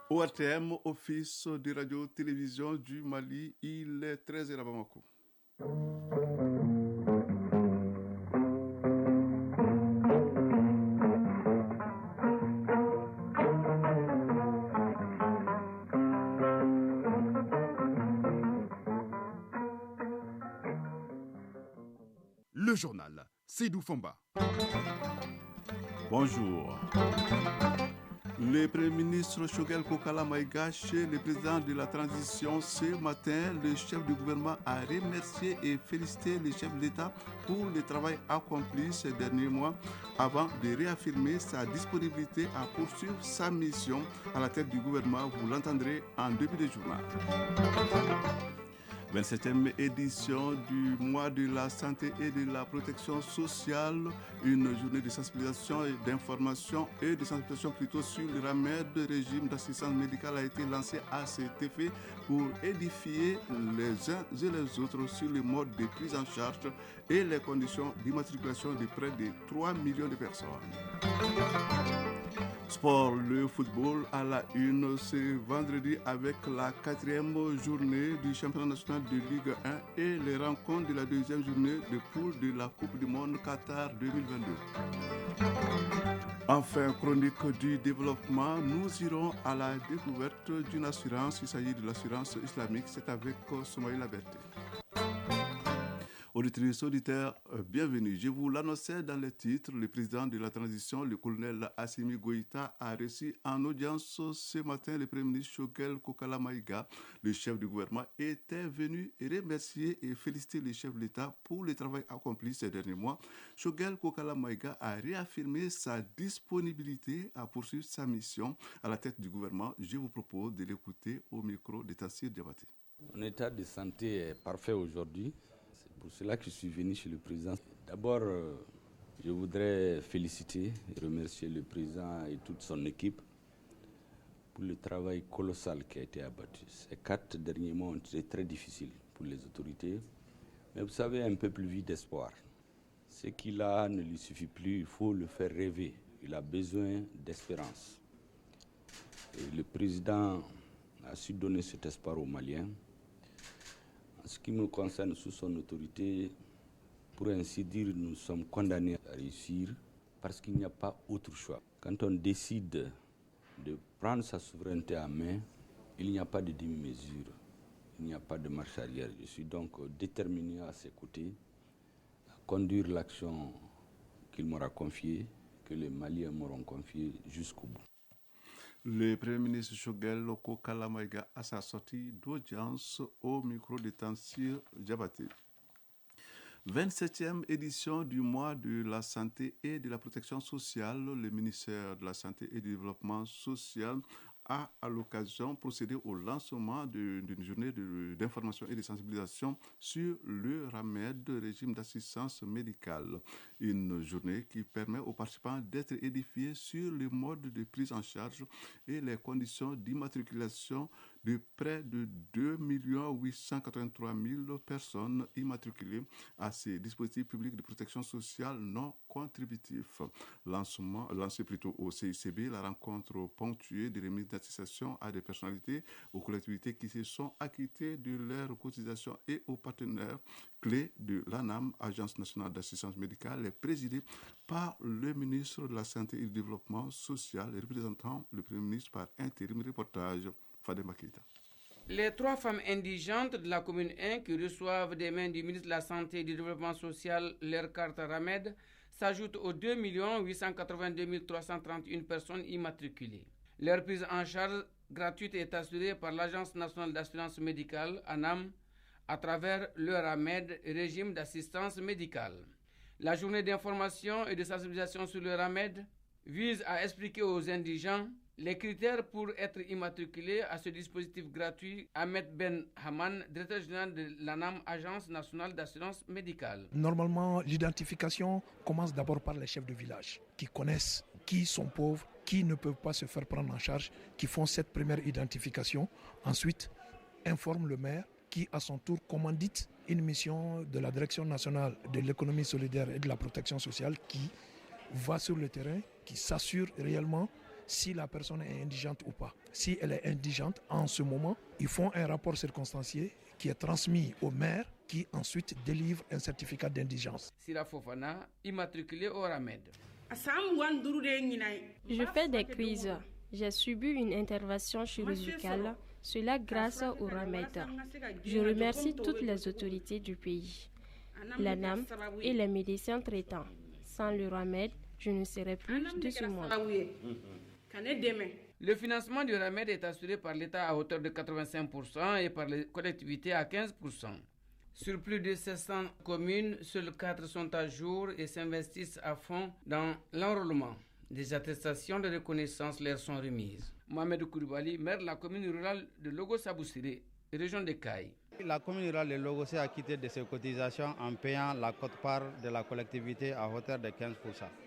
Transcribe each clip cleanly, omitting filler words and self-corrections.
ORTM, Office de radio-télévision du Mali, il est 13h à Bamako. Le journal, Seydou Fomba. Bonjour. Le Premier ministre Choguel Kokala Maïga, chez le président de la transition, ce matin, le chef du gouvernement a remercié et félicité le chef de l'État pour le travail accompli ces derniers mois avant de réaffirmer sa disponibilité à poursuivre sa mission à la tête du gouvernement. Vous l'entendrez en début de journal. 27e édition du mois de la santé et de la protection sociale, une journée de sensibilisation et d'information et de sensibilisation plutôt sur le remède de régime d'assistance médicale a été lancée à cet effet pour édifier les uns et les autres sur le mode de prise en charge et les conditions d'immatriculation de près de 3 millions de personnes. Sport, le football à la une ce vendredi avec la 4e journée du championnat national de Ligue 1 et les rencontres de la 2e journée de poule de la Coupe du Monde Qatar 2022. Enfin, chronique du développement, nous irons à la découverte d'une assurance. Il s'agit de l'assurance islamique. C'est avec Soumaïla Berté. Auditrices, auditeurs, bienvenue. Je vous l'annonçais dans les titres. Le président de la transition, le colonel Assimi Goïta, a reçu en audience ce matin le premier ministre Choguel Kokala Maïga. Le chef du gouvernement était venu remercier et féliciter le chef de l'État pour le travail accompli ces derniers mois. Choguel Kokala Maïga a réaffirmé sa disponibilité à poursuivre sa mission à la tête du gouvernement. Je vous propose de l'écouter au micro de Tassir Diabaté. Mon état de santé est parfait aujourd'hui. C'est pour cela que je suis venu chez le président. D'abord, je voudrais féliciter et remercier le président et toute son équipe pour le travail colossal qui a été abattu. Ces 4 derniers mois ont été très difficiles pour les autorités. Mais vous savez, un peuple vit d'espoir. Ce qu'il a ne lui suffit plus, il faut le faire rêver. Il a besoin d'espérance. Et le président a su donner cet espoir aux Maliens. En ce qui me concerne, sous son autorité, pour ainsi dire, nous sommes condamnés à réussir parce qu'il n'y a pas autre choix. Quand on décide de prendre sa souveraineté en main, il n'y a pas de demi-mesure, il n'y a pas de marche arrière. Je suis donc déterminé à ses côtés, à conduire l'action qu'il m'aura confiée, que les Maliens m'auront confiée jusqu'au bout. Le Premier ministre Choguel Kokala Maïga à sa sortie d'audience au micro de Tansir Diabaté. 27e édition du mois de la santé et de la protection sociale. Le ministère de la Santé et du Développement social a à l'occasion procédé au lancement d'une journée d'information et de sensibilisation sur le remède de régime d'assistance médicale. Une journée qui permet aux participants d'être édifiés sur le mode de prise en charge et les conditions d'immatriculation de près de 2 883 000 personnes immatriculées à ces dispositifs publics de protection sociale non contributifs. Lancé plutôt au CICB, la rencontre ponctuée des remises d'attestation à des personnalités, aux collectivités qui se sont acquittées de leurs cotisations et aux partenaires clés de l'ANAM, Agence nationale d'assistance médicale, est présidée par le ministre de la Santé et du Développement social et représentant le Premier ministre par intérim. Reportage Fadema Keita. Les 3 femmes indigentes de la commune 1 qui reçoivent des mains du ministre de la Santé et du Développement social leur carte RAMED s'ajoutent aux 2 882 331 personnes immatriculées. Leur prise en charge gratuite est assurée par l'Agence nationale d'assurance médicale, ANAM, à travers le RAMED, régime d'assistance médicale. La journée d'information et de sensibilisation sur le RAMED vise à expliquer aux indigents les critères pour être immatriculé à ce dispositif gratuit. Ahmed Ben Haman, directeur général de l'ANAM, Agence nationale d'assurance médicale. Normalement, l'identification commence d'abord par les chefs de village qui connaissent qui sont pauvres, qui ne peuvent pas se faire prendre en charge, qui font cette première identification. Ensuite, informent le maire qui, à son tour, commandite une mission de la Direction nationale de l'économie solidaire et de la protection sociale qui va sur le terrain, qui s'assure réellement si la personne est indigente ou pas. Si elle est indigente, en ce moment, ils font un rapport circonstancié qui est transmis au maire qui ensuite délivre un certificat d'indigence. Sira Fofana, immatriculé au RAMED. Je fais des crises. J'ai subi une intervention chirurgicale, cela grâce au RAMED. Je remercie toutes les autorités du pays, l'ANAM et les médecins traitants. Sans le RAMED, je ne serais plus de ce monde. Le financement du RAMED est assuré par l'État à hauteur de 85% et par les collectivités à 15%. Sur plus de 700 communes, seules 4 sont à jour et s'investissent à fond dans l'enrôlement. Des attestations de reconnaissance leur sont remises. Mohamed Koulibaly, maire de la commune rurale de Logo-Saboussiré, région de Caille. La commune rurale de Logosé a acquitté de ses cotisations en payant la quote-part de la collectivité à hauteur de 15%.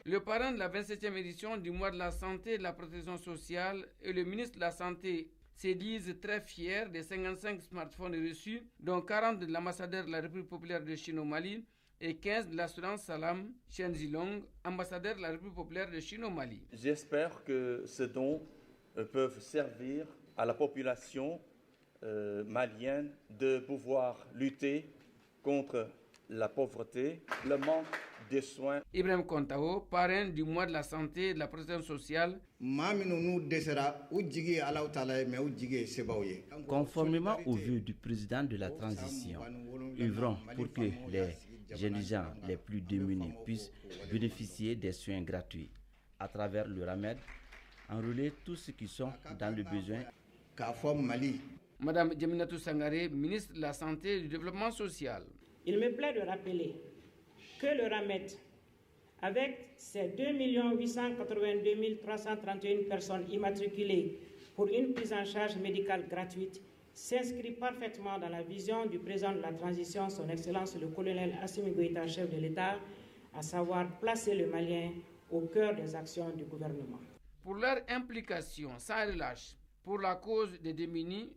Le parrain de la 27e édition du mois de la santé et de la protection sociale et le ministre de la Santé se disent très fiers des 55 smartphones reçus, dont 40 de l'ambassadeur de la République populaire de Chine au Mali et 15 de l'assurance Salam Chen Zilong, ambassadeur de la République populaire de Chine au Mali. J'espère que ces dons peuvent servir à la population malienne de pouvoir lutter contre la pauvreté, le manque de soins. Ibrahim Kontao, parrain du mois de la santé et de la protection sociale. Conformément au vœu du président de la transition, œuvrons pour que les jeunes gens les plus démunis puissent bénéficier des soins gratuits. À travers le RAMED, enrôler tous ceux qui sont dans le besoin. Madame Djeminatou Sangaré, ministre de la Santé et du Développement social. Il me plaît de rappeler que le RAMED, avec ses 2 882 331 personnes immatriculées pour une prise en charge médicale gratuite, s'inscrit parfaitement dans la vision du président de la transition, son Excellence le colonel Assimi Goïta, chef de l'État, à savoir placer le Malien au cœur des actions du gouvernement. Pour leur implication sans relâche pour la cause des démunis,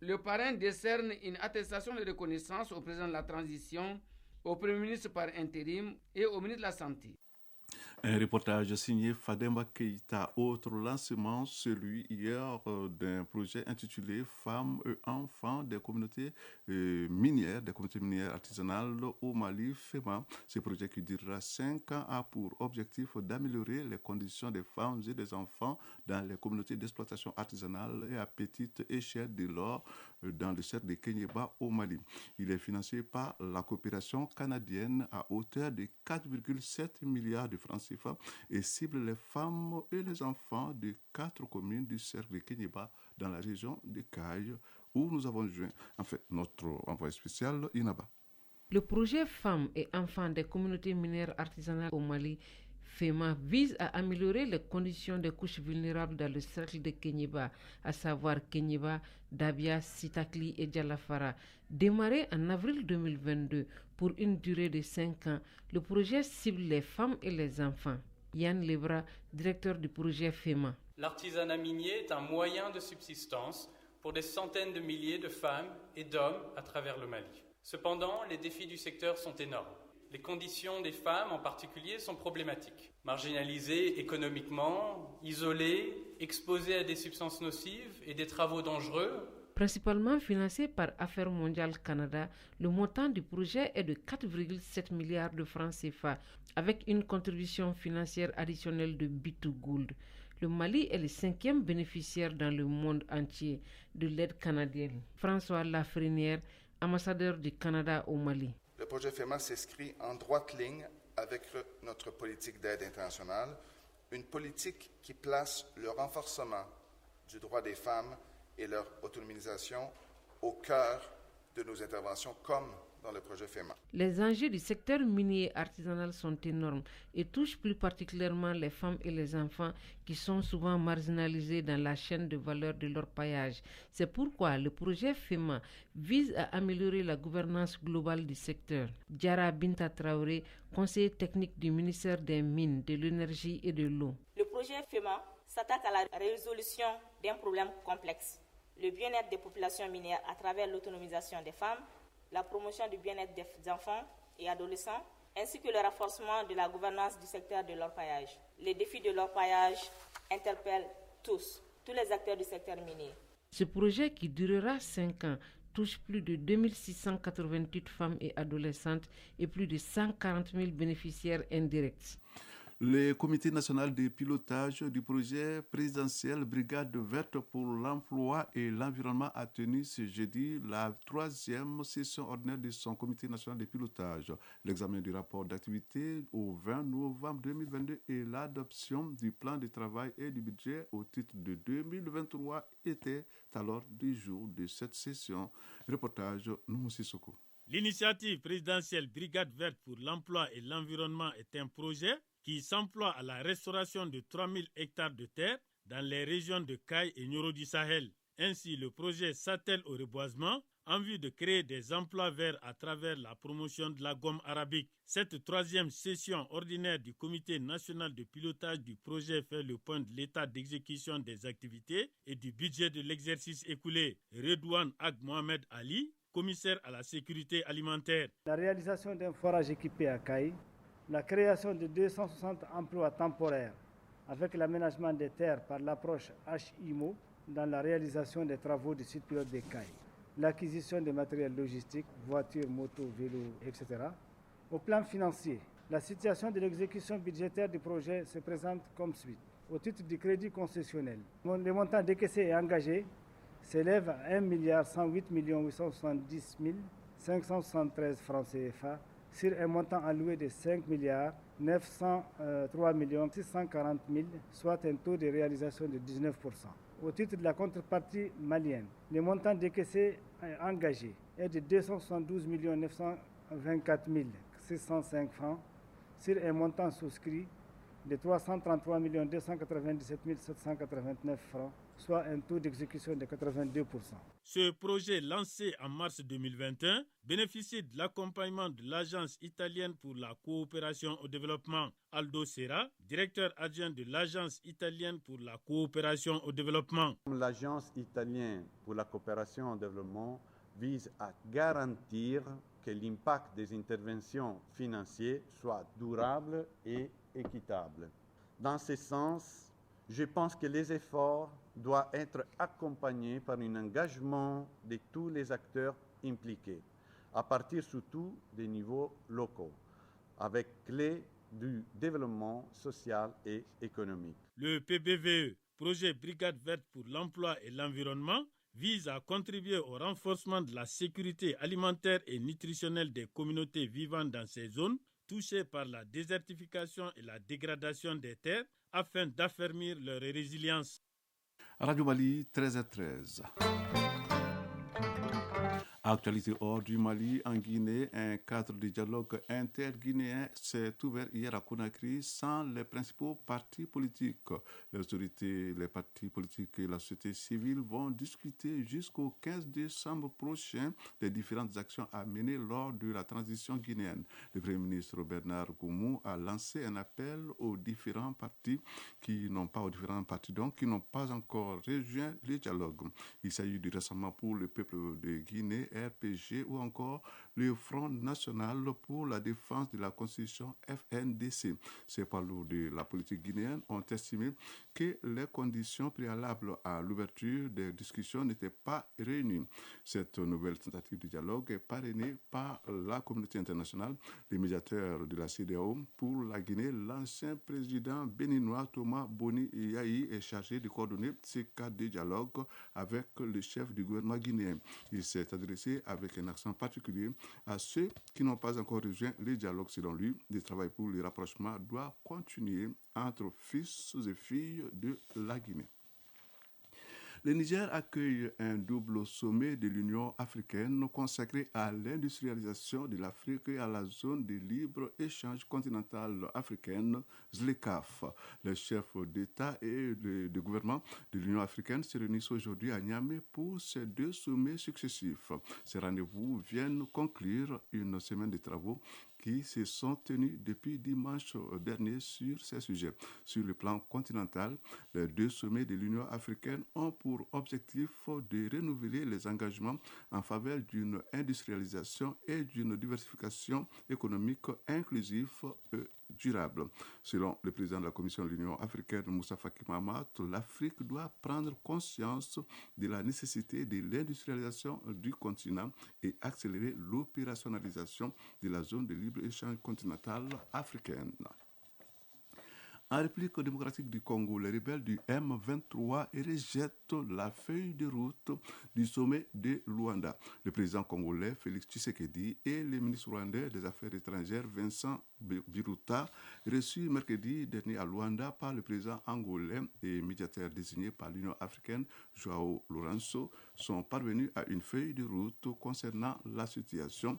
le parrain décerne une attestation de reconnaissance au président de la transition, au Premier ministre par intérim et au ministre de la Santé. Un reportage signé Fademba Keïta. Autre lancement, celui hier d'un projet intitulé Femmes et enfants des communautés minières, artisanales au Mali, FEMA. Ce projet qui durera 5 ans a pour objectif d'améliorer les conditions des femmes et des enfants dans les communautés d'exploitation artisanale et à petite échelle de l'or dans le cercle de Kéniéba au Mali. Il est financé par la coopération canadienne à hauteur de 4,7 milliards de francs CFA et cible les femmes et les enfants de 4 communes du cercle de Kéniéba dans la région de Caille où nous avons joint notre envoyé spécial Inaba. Le projet Femmes et enfants des communautés minières artisanales au Mali FEMA vise à améliorer les conditions des couches vulnérables dans le cercle de Kéniéba, à savoir Kéniéba, Dabia, Sitakli et Djalafara. Démarré en avril 2022 pour une durée de 5 ans, le projet cible les femmes et les enfants. Yann Lebra, directeur du projet FEMA. L'artisanat minier est un moyen de subsistance pour des centaines de milliers de femmes et d'hommes à travers le Mali. Cependant, les défis du secteur sont énormes. Les conditions des femmes en particulier sont problématiques. Marginalisées économiquement, isolées, exposées à des substances nocives et des travaux dangereux. Principalement financé par Affaires mondiales Canada, le montant du projet est de 4,7 milliards de francs CFA, avec une contribution financière additionnelle de B2Gold. Le Mali est le 5e bénéficiaire dans le monde entier de l'aide canadienne. François Lafrenière, ambassadeur du Canada au Mali. Le projet FEMA s'inscrit en droite ligne avec notre politique d'aide internationale, une politique qui place le renforcement du droit des femmes et leur autonomisation au cœur de nos interventions, comme dans le projet FEMA. Les enjeux du secteur minier artisanal sont énormes et touchent plus particulièrement les femmes et les enfants qui sont souvent marginalisés dans la chaîne de valeur de leur paillage. C'est pourquoi le projet FEMA vise à améliorer la gouvernance globale du secteur. Diara Binta Traoré, conseiller technique du ministère des Mines, de l'Énergie et de l'Eau. Le projet FEMA s'attaque à la résolution d'un problème complexe, le bien-être des populations minières à travers l'autonomisation des femmes, la promotion du bien-être des enfants et adolescents, ainsi que le renforcement de la gouvernance du secteur de l'orpaillage. Les défis de l'orpaillage interpelle tous les acteurs du secteur minier. Ce projet qui durera 5 ans touche plus de 2688 femmes et adolescentes et plus de 140 000 bénéficiaires indirects. Le comité national de pilotage du projet présidentiel Brigade verte pour l'emploi et l'environnement a tenu ce jeudi la 3e session ordinaire de son comité national de pilotage. L'examen du rapport d'activité au 20 novembre 2022 et l'adoption du plan de travail et du budget au titre de 2023 étaient alors du jour de cette session. Reportage Noumou Sissoko. L'initiative présidentielle Brigade verte pour l'emploi et l'environnement est un projet qui s'emploie à la restauration de 3000 hectares de terre dans les régions de Caille et Nioro du Sahel. Ainsi, le projet s'attelle au reboisement en vue de créer des emplois verts à travers la promotion de la gomme arabique. Cette 3e session ordinaire du comité national de pilotage du projet fait le point de l'état d'exécution des activités et du budget de l'exercice écoulé. Redouane Ag Mohamed Ali, commissaire à la sécurité alimentaire. La réalisation d'un forage équipé à Caille, la création de 260 emplois temporaires avec l'aménagement des terres par l'approche HIMO dans la réalisation des travaux du site pilote des Cailles, l'acquisition de matériel logistique, voitures, motos, vélos, etc. Au plan financier, la situation de l'exécution budgétaire du projet se présente comme suit. Au titre du crédit concessionnel, le montant décaissé et engagé s'élève à 1 108 870 573 francs CFA sur un montant alloué de 5 903 640 000, soit un taux de réalisation de 19%. Au titre de la contrepartie malienne, le montant décaissé et engagé est de 272 924 605 francs sur un montant souscrit de 333 297 789 francs, soit un taux d'exécution de 82%. Ce projet lancé en mars 2021 bénéficie de l'accompagnement de l'Agence italienne pour la coopération au développement. Aldo Serra, directeur adjoint de l'Agence italienne pour la coopération au développement. L'Agence italienne pour la coopération au développement vise à garantir que l'impact des interventions financières soit durable et équitable. Dans ce sens, je pense que les efforts doivent être accompagnés par un engagement de tous les acteurs impliqués, à partir surtout des niveaux locaux, avec clé du développement social et économique. Le PBVE, projet Brigade verte pour l'emploi et l'environnement, vise à contribuer au renforcement de la sécurité alimentaire et nutritionnelle des communautés vivant dans ces zones touchées par la désertification et la dégradation des terres afin d'affermir leur résilience. Radio Mali, 13h13. Actualité hors du Mali, en Guinée, un cadre de dialogue interguinéen s'est ouvert hier à Conakry sans les principaux partis politiques. Les autorités, les partis politiques et la société civile vont discuter jusqu'au 15 décembre prochain des différentes actions à mener lors de la transition guinéenne. Le Premier ministre Bernard Goumou a lancé un appel aux différents partis qui n'ont pas encore rejoint le dialogue. Il s'agit du Rassemblement pour le peuple de Guinée, RPG, ou encore le Front national pour la défense de la Constitution, FNDC. Ces poids-lourds de la politique guinéenne ont estimé que les conditions préalables à l'ouverture des discussions n'étaient pas réunies. Cette nouvelle tentative de dialogue est parrainée par la communauté internationale, le médiateur de la CEDEAO pour la Guinée, l'ancien président béninois Thomas Boni Yahi est chargé de coordonner ces cadres de dialogue avec le chef du gouvernement guinéen. Il s'est adressé avec un accent particulier à ceux qui n'ont pas encore rejoint les dialogues. Selon lui, le travail pour le rapprochement doit continuer entre fils et filles de la Guinée. Le Niger accueille un double sommet de l'Union africaine consacré à l'industrialisation de l'Afrique et à la zone de libre-échange continentale africaine, ZLECAf. Les chefs d'État et de gouvernement de l'Union africaine se réunissent aujourd'hui à Niamey pour ces deux sommets successifs. Ces rendez-vous viennent conclure une semaine de travaux qui se sont tenus depuis dimanche dernier sur ces sujets. Sur le plan continental, les deux sommets de l'Union africaine ont pour objectif de renouveler les engagements en faveur d'une industrialisation et d'une diversification économique inclusive durable. Selon le président de la Commission de l'Union africaine, Moussa Faki Mahamat, l'Afrique doit prendre conscience de la nécessité de l'industrialisation du continent et accélérer l'opérationnalisation de la zone de libre-échange continentale africaine. En République démocratique du Congo, les rebelles du M23 rejettent la feuille de route du sommet de Luanda. Le président congolais Félix Tshisekedi et le ministre rwandais des Affaires étrangères Vincent Biruta, reçus mercredi dernier à Luanda par le président angolais et médiateur désigné par l'Union africaine, João Lourenço, sont parvenus à une feuille de route concernant la situation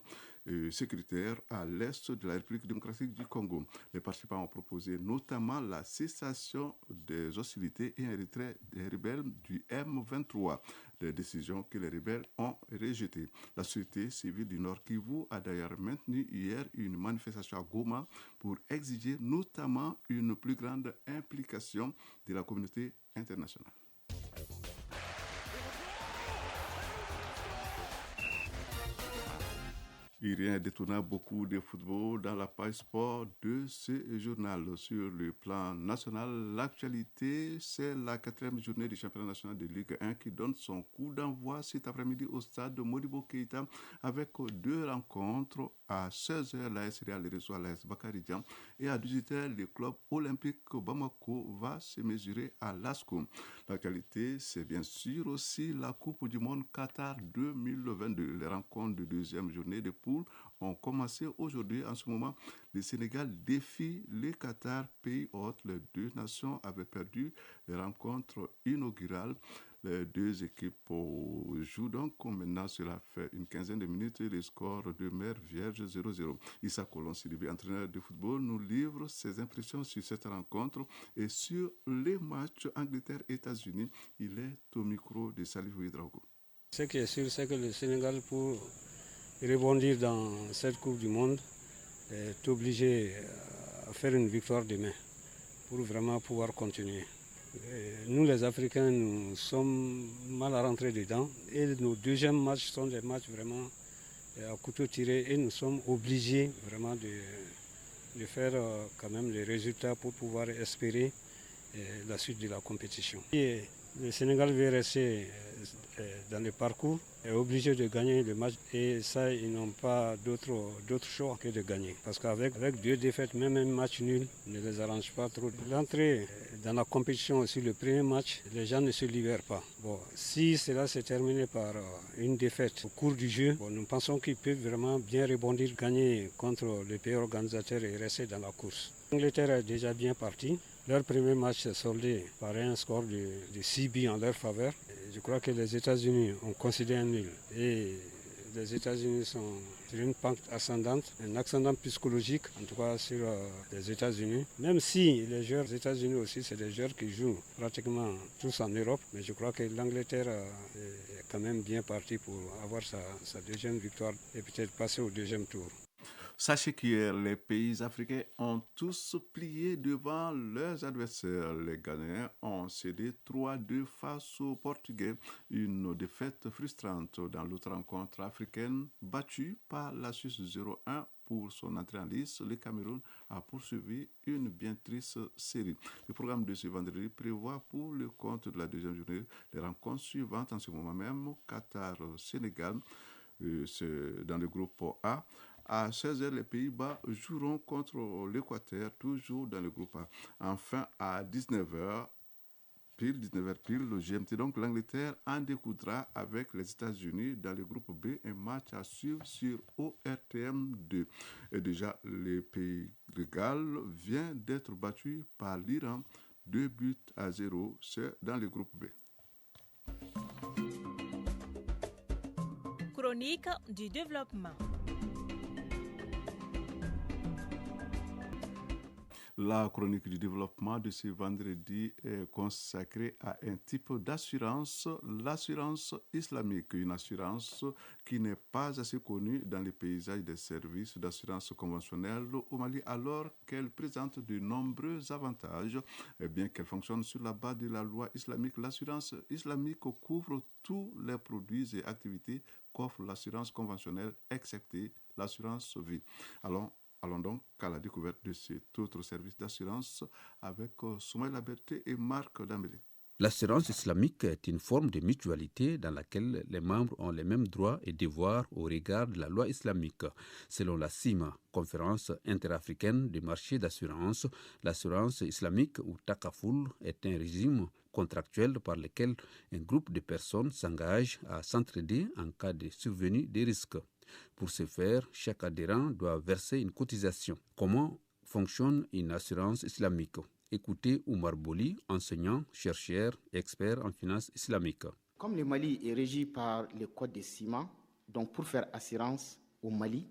sécuritaire à l'est de la République démocratique du Congo. Les participants ont proposé notamment la cessation des hostilités et un retrait des rebelles du M23, des décisions que les rebelles ont rejetées. La société civile du Nord Kivu a d'ailleurs maintenu hier une manifestation à Goma pour exiger notamment une plus grande implication de la communauté internationale. Rien détourna beaucoup de football dans la page sport de ce journal. Sur le plan national, l'actualité, c'est la 4e journée du championnat national de Ligue 1 qui donne son coup d'envoi cet après-midi au stade Modibo Keïta avec 2 rencontres. À 16h, l'AS Real reçoit l'AS Bakary Diam et à 18h, le club olympique Bamako va se mesurer à l'ASCO. L'actualité, c'est bien sûr aussi la Coupe du Monde Qatar 2022. Les rencontres de 2e journée de poule ont commencé aujourd'hui. En ce moment, le Sénégal défie le Qatar, pays hôte. Les 2 nations avaient perdu les rencontres inaugurales. Les 2 équipes jouent donc maintenant, cela fait une quinzaine de minutes, et le score demeure vierge 0-0. Issa Kolon Sidibé, entraîneur de football, nous livre ses impressions sur cette rencontre et sur les matchs Angleterre-États-Unis. Il est au micro de Salif Ouedraogo. Ce qui est sûr, c'est que le Sénégal, pour rebondir dans cette Coupe du Monde, est obligé à faire une victoire demain pour vraiment pouvoir continuer. Nous les Africains, nous sommes mal à rentrer dedans et nos 2e matchs sont des matchs vraiment à couteau tiré et nous sommes obligés vraiment de faire quand même les résultats pour pouvoir espérer la suite de la compétition. Et le Sénégal veut rester dans le parcours, est obligé de gagner le match et ça, ils n'ont pas d'autre choix que de gagner. Parce qu'avec 2 défaites, même un match nul ne les arrange pas trop. L'entrée dans la compétition aussi, le premier match, les gens ne se libèrent pas. Bon, si cela s'est terminé par une défaite au cours du jeu, nous pensons qu'ils peuvent vraiment bien rebondir, gagner contre les pays organisateurs et rester dans la course. L'Angleterre est déjà bien partie. Leur premier match s'est soldé par un score de 6 buts en leur faveur. Et je crois que les États-Unis ont considéré un nul. Et les États-Unis sont sur une pente ascendante, un ascendant psychologique, en tout cas sur les États-Unis. Même si les joueurs des États-Unis aussi, c'est des joueurs qui jouent pratiquement tous en Europe. Mais je crois que l'Angleterre est quand même bien partie pour avoir sa 2e victoire et peut-être passer au 2e tour. Sachez qu'hier, les pays africains ont tous plié devant leurs adversaires. Les Ghanéens ont cédé 3-2 face aux Portugais. Une défaite frustrante dans l'autre rencontre africaine, battue par la Suisse 0-1 pour son entrée en lice. Le Cameroun a poursuivi une bien triste série. Le programme de ce vendredi prévoit pour le compte de la 2e journée les rencontres suivantes en ce moment même. Qatar-Sénégal, c'est dans le groupe A. À 16h, les Pays-Bas joueront contre l'Équateur, toujours dans le groupe A. Enfin, à 19h pile, le GMT, donc l'Angleterre en découdra avec les États-Unis dans le groupe B, un match à suivre sur ORTM2. Et déjà, le Pays de Galles vient d'être battu par l'Iran, 2-0, c'est dans le groupe B. Chronique du développement. La chronique du développement de ce vendredi est consacrée à un type d'assurance, l'assurance islamique, une assurance qui n'est pas assez connue dans les paysages des services d'assurance conventionnelle au Mali, alors qu'elle présente de nombreux avantages. Et bien qu'elle fonctionne sur la base de la loi islamique, l'assurance islamique couvre tous les produits et activités qu'offre l'assurance conventionnelle, excepté l'assurance vie. Alors, Allons donc à la découverte de cet autre service d'assurance avec Soumaïla Berté et Marc Dambélé. L'assurance islamique est une forme de mutualité dans laquelle les membres ont les mêmes droits et devoirs au regard de la loi islamique. Selon la CIMA, Conférence interafricaine du marché d'assurance, l'assurance islamique ou Takaful est un régime contractuel par lequel un groupe de personnes s'engage à s'entraider en cas de survenue des risques. Pour ce faire, chaque adhérent doit verser une cotisation. Comment fonctionne une assurance islamique ? Écoutez Oumar Boli, enseignant, chercheur, expert en finance islamique. Comme le Mali est régi par le code des CIMA, donc pour faire assurance au Mali,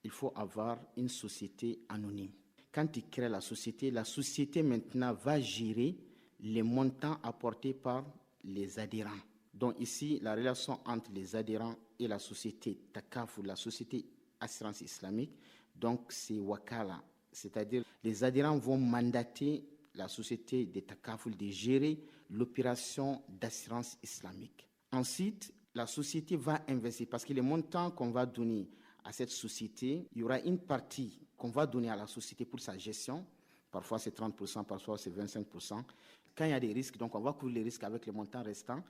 il faut avoir une société anonyme. Quand il crée la société maintenant va gérer les montants apportés par les adhérents. Donc ici, la relation entre les adhérents et la société Takaful, la société assurance islamique, donc c'est Wakala. C'est-à-dire les adhérents vont mandater la société de Takaful de gérer l'opération d'assurance islamique. Ensuite, la société va investir parce que les montants qu'on va donner à cette société, il y aura une partie qu'on va donner à la société pour sa gestion. Parfois c'est 30%, parfois c'est 25%. Quand il y a des risques, donc on va couvrir les risques avec les montants restants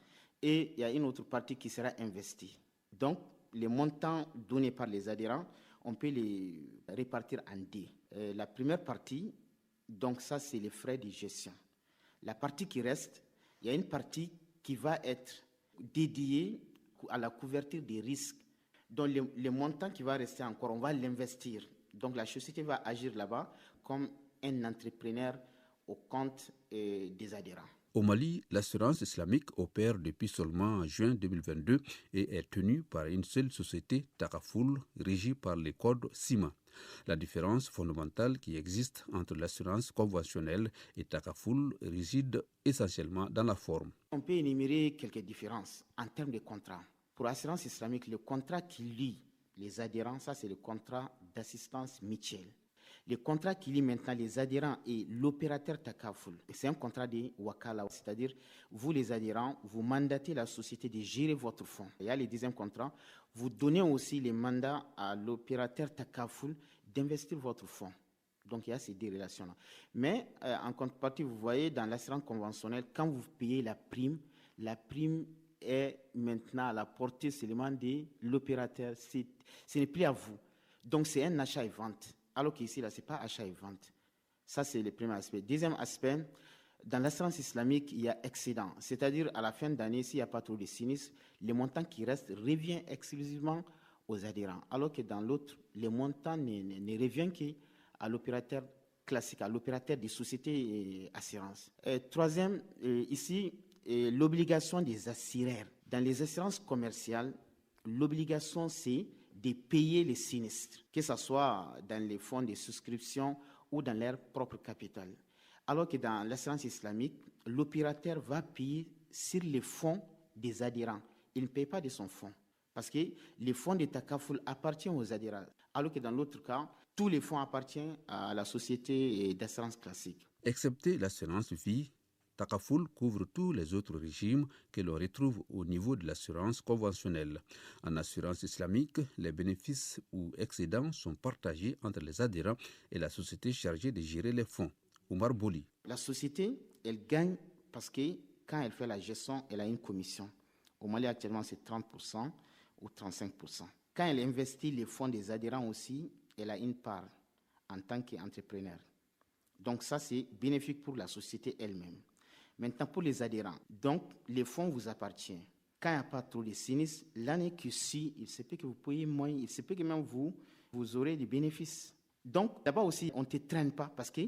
et il y a une autre partie qui sera investie. Donc les montants donnés par les adhérents, on peut les répartir en deux. La première partie, donc ça c'est les frais de gestion. La partie qui reste, il y a une partie qui va être dédiée à la couverture des risques. Donc le montant qui va rester encore, on va l'investir. Donc la société va agir là-bas comme un entrepreneur au compte des adhérents. Au Mali, l'assurance islamique opère depuis seulement juin 2022 et est tenue par une seule société, Takaful, régie par les codes CIMA. La différence fondamentale qui existe entre l'assurance conventionnelle et Takaful réside essentiellement dans la forme. On peut énumérer quelques différences en termes de contrat. Pour l'assurance islamique, le contrat qui lie les adhérents, ça c'est le contrat d'assistance mutuelle. Le contrat qui lie maintenant les adhérents et l'opérateur Takaful, c'est un contrat de Wakala, c'est-à-dire vous les adhérents, vous mandatez la société de gérer votre fonds. Il y a le deuxième contrat, vous donnez aussi les mandats à l'opérateur Takaful d'investir votre fonds. Donc il y a ces deux relations-là. Mais en contrepartie, vous voyez dans l'assurance conventionnelle, quand vous payez la prime est maintenant à la portée seulement de l'opérateur. Ce n'est plus à vous. Donc c'est un achat et vente. Alors qu'ici, là, ce n'est pas achat et vente. Ça, c'est le premier aspect. Deuxième aspect, dans l'assurance islamique, il y a excédent. C'est-à-dire, à la fin d'année, s'il n'y a pas trop de sinistres, le montant qui reste revient exclusivement aux adhérents. Alors que dans l'autre, le montant ne revient qu'à l'opérateur classique, à l'opérateur des sociétés assurances. Troisième, ici, l'obligation des assureurs. Dans les assurances commerciales, l'obligation, c'est de payer les sinistres, que ce soit dans les fonds de souscription ou dans leur propre capital. Alors que dans l'assurance islamique, l'opérateur va payer sur les fonds des adhérents. Il ne paye pas de son fonds. Parce que les fonds de Takaful appartiennent aux adhérents. Alors que dans l'autre cas, tous les fonds appartiennent à la société d'assurance classique. Excepté l'assurance vie, Takaful couvre tous les autres régimes que l'on retrouve au niveau de l'assurance conventionnelle. En assurance islamique, les bénéfices ou excédents sont partagés entre les adhérents et la société chargée de gérer les fonds. Oumar Boli. La société, elle gagne parce que quand elle fait la gestion, elle a une commission. Au Mali, actuellement, c'est 30% ou 35%. Quand elle investit les fonds des adhérents aussi, elle a une part en tant qu'entrepreneur. Donc ça, c'est bénéfique pour la société elle-même. Maintenant, pour les adhérents, donc les fonds vous appartiennent. Quand il n'y a pas trop de sinistres, l'année qui suit, il se peut que vous payez moins, il se peut que même vous aurez des bénéfices. Donc, d'abord aussi, on ne te traîne pas parce que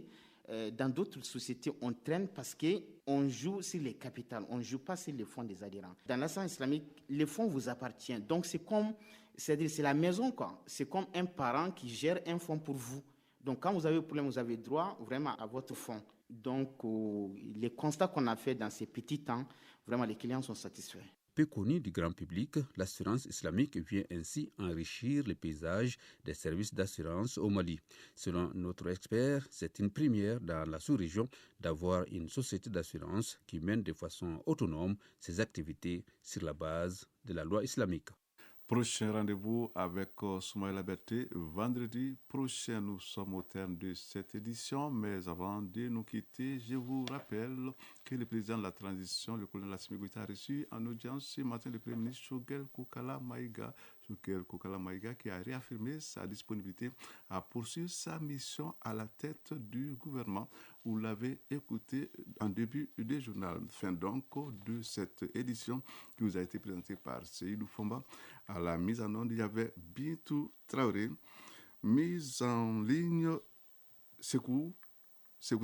dans d'autres sociétés, on traîne parce qu'on joue sur les capitales, on ne joue pas sur les fonds des adhérents. Dans l'assurance islamique, les fonds vous appartiennent. Donc, c'est-à-dire c'est la maison, quoi. C'est comme un parent qui gère un fonds pour vous. Donc, quand vous avez un problème, vous avez droit vraiment à votre fonds. Donc, les constats qu'on a fait dans ces petits temps, vraiment, les clients sont satisfaits. Peu connue du grand public, l'assurance islamique vient ainsi enrichir le paysage des services d'assurance au Mali. Selon notre expert, c'est une première dans la sous-région d'avoir une société d'assurance qui mène de façon autonome ses activités sur la base de la loi islamique. Prochain rendez-vous avec Soumaïla Berté vendredi prochain. Nous sommes au terme de cette édition, mais avant de nous quitter, je vous rappelle que le président de la transition, le colonel Assimi Goïta, a reçu en audience ce matin le Premier ministre Choguel Kokala Maïga, qui a réaffirmé sa disponibilité à poursuivre sa mission à la tête du gouvernement. Vous l'avez écouté en début du journal. Fin donc de cette édition qui vous a été présentée par Seydou Fomba. À la mise en onde, il y avait Bintou Traoré. Mise en ligne, Sekou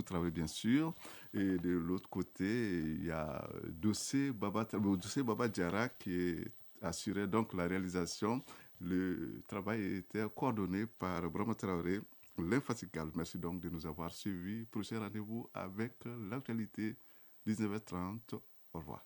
Traoré, bien sûr. Et de l'autre côté, il y a Dossé Baba Diarra qui assurait donc la réalisation. Le travail était coordonné par Brahma Traoré, l'infatigable. Merci donc de nous avoir suivis. Prochain rendez-vous avec l'actualité, 19h30. Au revoir.